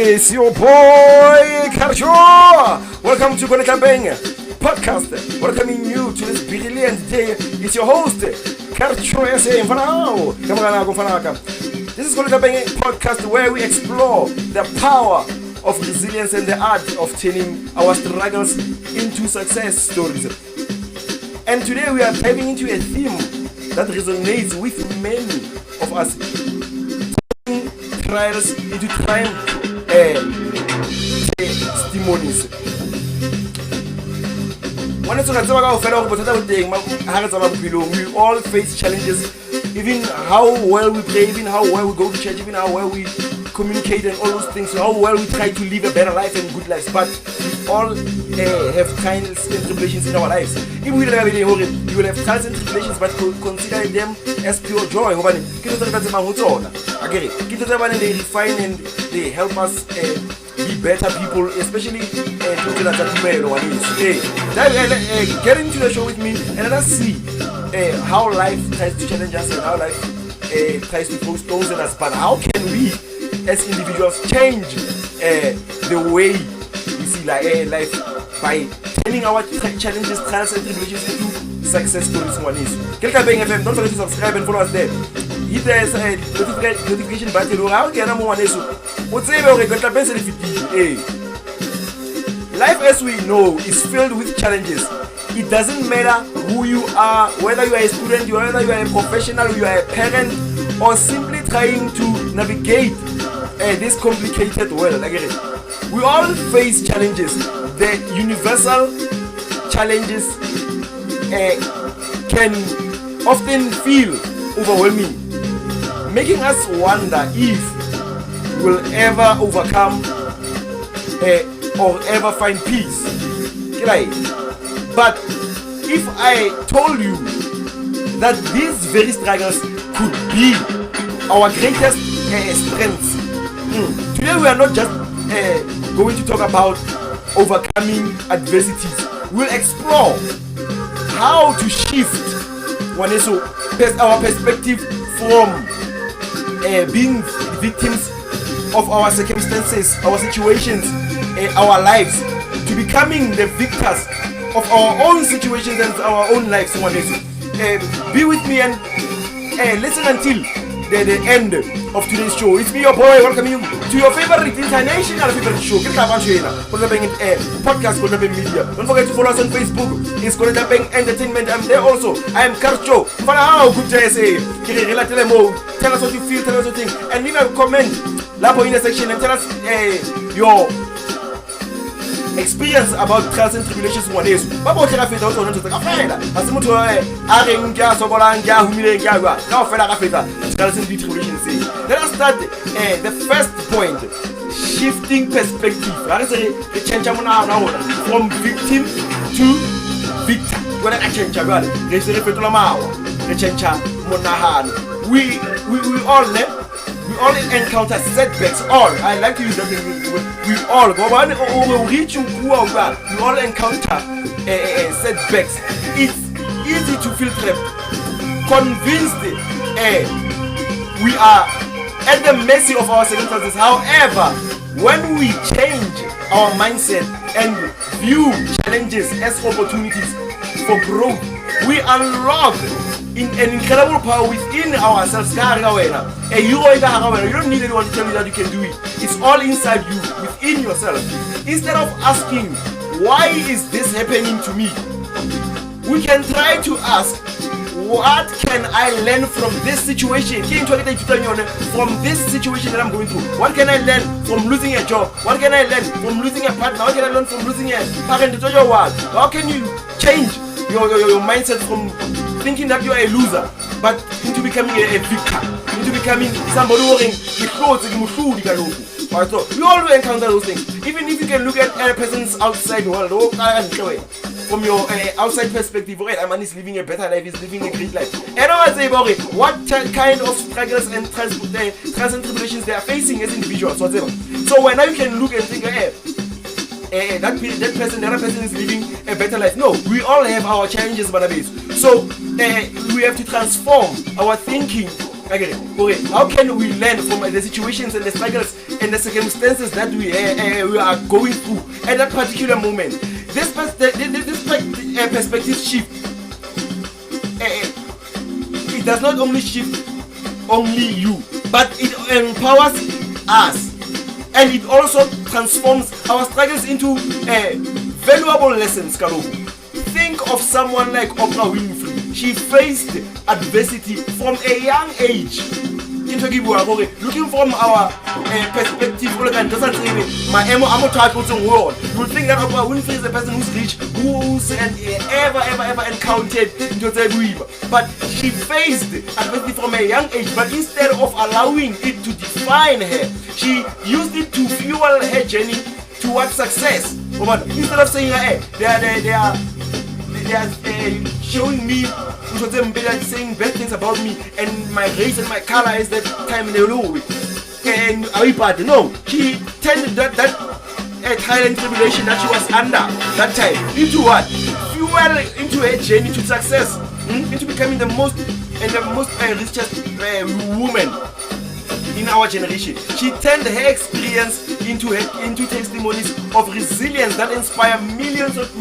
It's your boy Karcho. Welcome to Connect Bang podcast. Welcoming you to this brilliant day. It's your host Karcho SA. This is Connect Bang podcast where we explore the power of resilience and the art of turning our struggles into success stories. And today we are diving into a theme that resonates with many of us. Turning trials into triumph testimonies. We all face challenges, even how well we pray, even how well we go to church, even how well we communicate and all those things, how well we try to live a better life and good lives. But we all have trials and tribulations in our lives. If we you will have trials and tribulations, but consider them as pure joy. They refine and they help us be better people, especially get into the show with me and let us see how life tries to challenge us and how life tries to throw stones at us. But how can we as individuals change the way we see life by turning our challenges, trials and tribulations into success stories? Don't forget to subscribe and follow us there. Hit the notification button. Life, as we know, is filled with challenges. It doesn't matter who you are, whether you are a student, whether you are a professional, you are a parent, or simply trying to navigate this complicated world. We all face challenges. The universal challenges can often feel overwhelming, making us wonder if we'll ever overcome or ever find peace. But if I told you that these very struggles could be our greatest strengths, today we are not just going to talk about overcoming adversities. We'll explore how to shift our perspective from being victims of our circumstances, our situations, our lives, to becoming the victors of our own situations and our own lives. Be with me and listen until the end of today's show. It's me, your boy, welcoming you to your favorite international favorite show, podcast Connect Bang Media. Don't forget to follow us on Facebook. It's Connect Bang Entertainment. I'm there also. I am Karcho. Tell us what you feel, tell us what you think, and leave a comment in the section and tell us your experience about trials and tribulations. Let us start the first point: shifting perspective. From victim to victor. We all encounter setbacks. I like to use that thing. We all encounter setbacks. It's easy to feel trapped, convinced we are at the mercy of our circumstances. However, when we change our mindset and view challenges as opportunities for growth, we unlock an incredible power within ourselves. You don't need anyone to tell you that you can do it. It's all inside you, within yourself. Instead of asking, why is this happening to me? We can try to ask, what can I learn from this situation? From this situation that I'm going through. What can I learn from losing a job? What can I learn from losing a partner? What can I learn from losing a parent? How can you change your mindset from thinking that you are a loser, but into becoming a victor, into becoming somebody wearing the clothes of we all encounter those things. Even if you can look at a person's outside world, from your outside perspective, a man is living a better life, is living a great life. And I say about it, what kind of struggles and trials and tribulations they are facing as individuals, whatever. So when you can look and think, the other person is living a better life. No, we all have our challenges, so we have to transform our thinking. How can we learn from the situations and the struggles and the circumstances that we are going through at that particular moment. This perspective shift, it does not only shift only you, but it empowers us, and it also transforms our struggles into valuable lessons. Think of someone like Oprah Winfrey. She faced adversity from a young age. Looking from our perspective, you will think that Oprah Winfrey is a person who's rich, who's ever encountered, but she faced adversity from a young age. But instead of allowing it to define her, she used it to fuel her journey towards success. Instead of saying, they are showing me, saying bad things about me, and my race and my color is that time in the low. And no, she turned that trial and tribulation that she was under that time into what? Fuel into her journey to success, into becoming the most richest woman in our generation. She turned her experience into testimonies of resilience that inspire millions of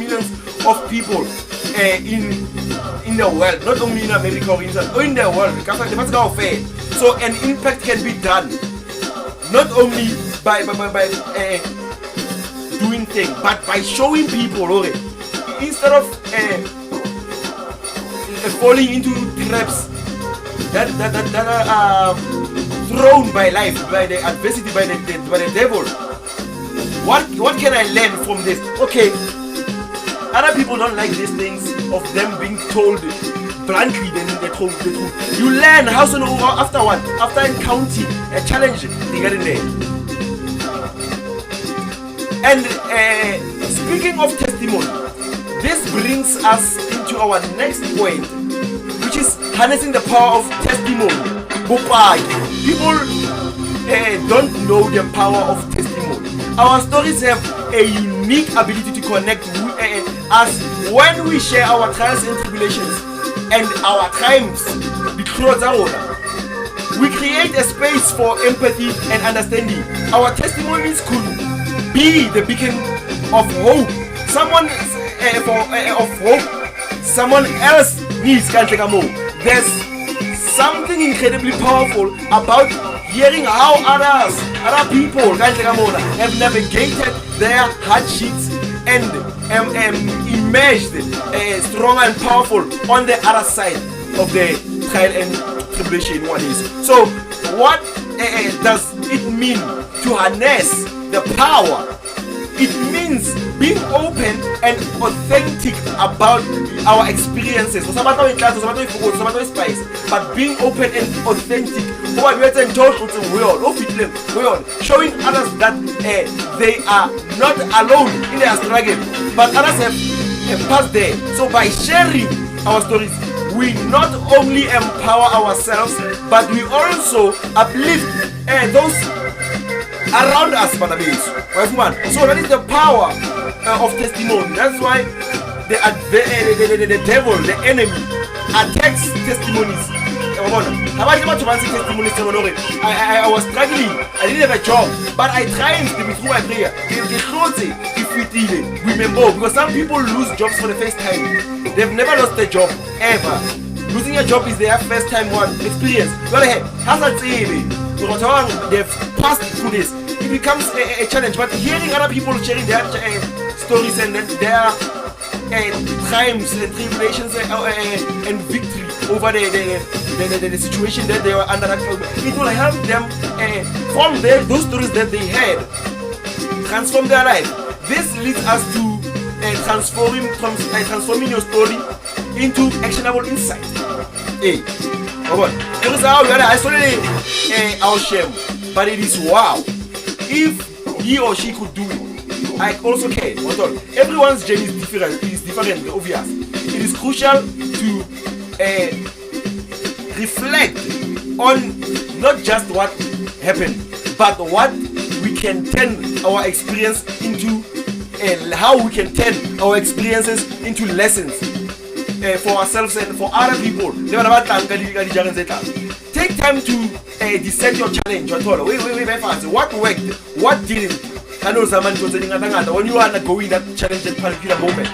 people in the world, not only in America or in the world. So an impact can be done not only by doing things, but by showing people, instead of falling into traps that are thrown by life, by the adversity, by the devil. What can I learn from this? Okay, other people don't like these things of them being told bluntly the truth. You learn how to know after what? After encountering a challenge regarding there. And speaking of testimony, this brings us into our next point, which is harnessing the power of testimony. People don't know the power of testimony. Our stories have a unique ability to connect us when we share our trials and tribulations and our times. We create a space for empathy and understanding. Our testimonies could be the beacon of hope. Someone someone else needs. There's something incredibly powerful about hearing how other people have navigated their hardships and emerged strong and powerful on the other side of the trial and tribulation. So what does it mean to harness the power? It means being open and authentic about our experiences. But being open and authentic. Showing others that they are not alone in their struggle, but others have passed there. So by sharing our stories, we not only empower ourselves, but we also uplift those around us. So that is the power of testimony. That's why the devil, the enemy, attacks testimonies. I was struggling, I didn't have a job, but I triumphed through my prayer. Remember, because some people lose jobs for the first time. They've never lost a job ever. Losing a job is their first time experience. Go ahead. They've passed through this. It becomes a challenge. But hearing other people sharing their stories and their triumphs and tribulations and victory over the situation that they were under, it will help them from those stories that they had transform their life. This leads us to transforming your story into actionable insight. Our shame, but it is wow. If he or she could do it, I also can. Everyone's journey is different, obvious. It is crucial to reflect on not just what happened, but what we can turn our experience into, how we can turn our experiences into lessons for ourselves and for other people. Take take time to dissect your challenge. Wait, fast. What worked? What didn't? I know someone when you are undergoing that challenge at particular moment.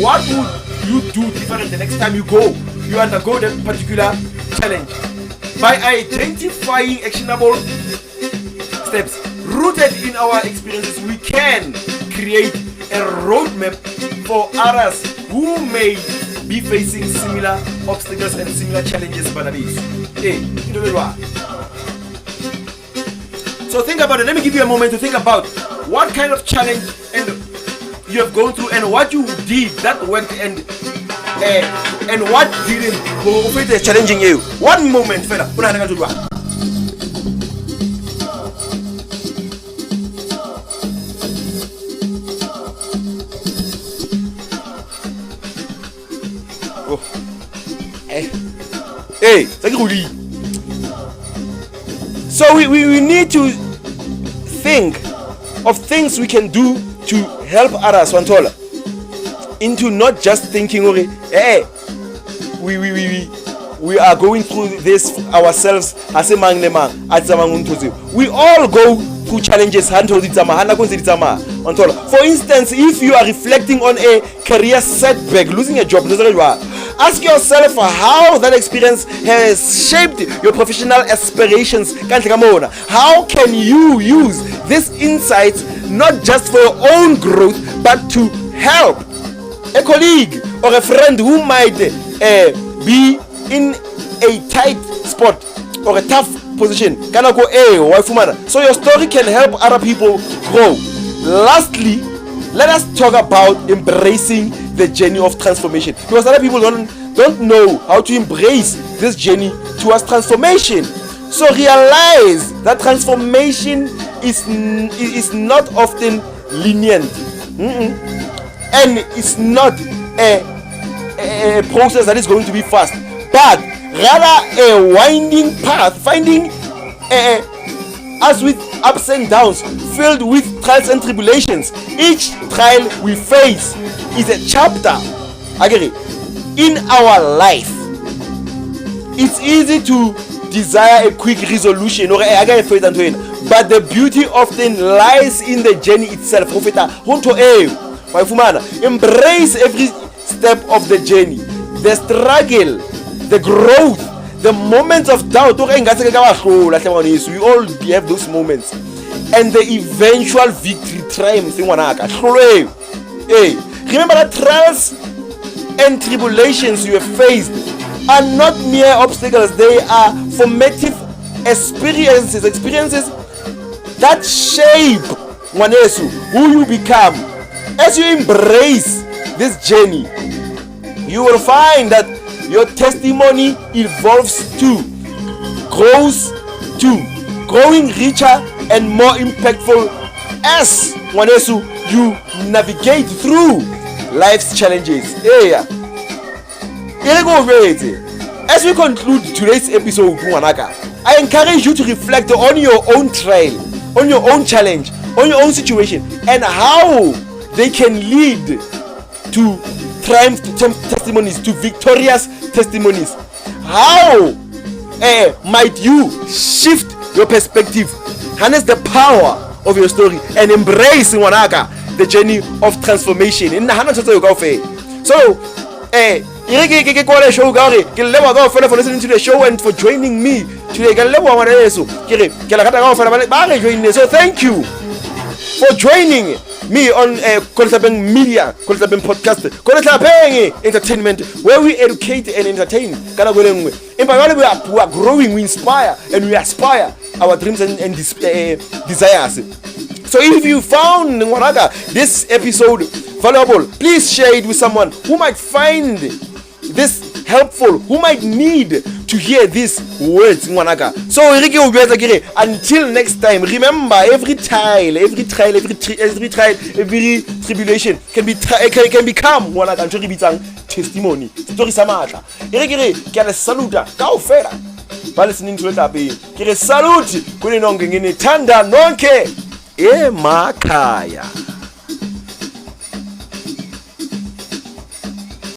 What would you do different the next time you undergo that particular challenge? By identifying actionable steps rooted in our experiences, we can create a roadmap for others who may be facing similar obstacles and similar challenges. So think about it. Let me give you a moment to think about what kind of challenge and you have gone through and what you did that worked and what didn't go challenging you. One moment, fella. Hey, so we need to think of things we can do to help others into not just thinking, hey, we are going through this ourselves. We all go through challenges. For instance, if you are reflecting on a career setback, losing a job, ask yourself how that experience has shaped your professional aspirations. How can you use these insights not just for your own growth but to help a colleague or a friend who might be in a tight spot or a tough position? So your story can help other people grow. Lastly, let us talk about embracing the journey of transformation, because other people don't know how to embrace this journey towards transformation. So realize that transformation is not often lenient, and it's not a process that is going to be fast, but rather a winding path, finding us with ups and downs, filled with trials and tribulations. Each trial we face is a chapter in our life. It's easy to desire a quick resolution, but the beauty often lies in the journey itself. Embrace every step of the journey, the struggle, the growth, the moments of doubt. We all have those moments, and the eventual victory triumph. Remember that trials and tribulations you have faced are not mere obstacles. They are formative experiences that shape who you become. As you embrace this journey, you will find that your testimony evolves growing richer and more impactful as you navigate through life's challenges. As we conclude today's episode, I encourage you to reflect on your own trial, on your own challenge, on your own situation, and how they can lead to triumph testimonies, to victorious testimonies. How might you shift your perspective, harness the power of your story, and embrace the journey of transformation? So, for listening to the show and for joining me today. So thank you for joining me on Koltabeng Media, Koltabeng Podcast, Koltabeng Entertainment, where we educate and entertain. We are growing, we inspire, and we aspire our dreams and desires. So if you found this episode valuable, please share it with someone who might find this helpful, who might need to hear these words. So until next time, remember, every tribulation can become testimony. Story samata. Saluta kaofela ba listening to it. Salute kuni nonke ngini thanda nonke emakhaya.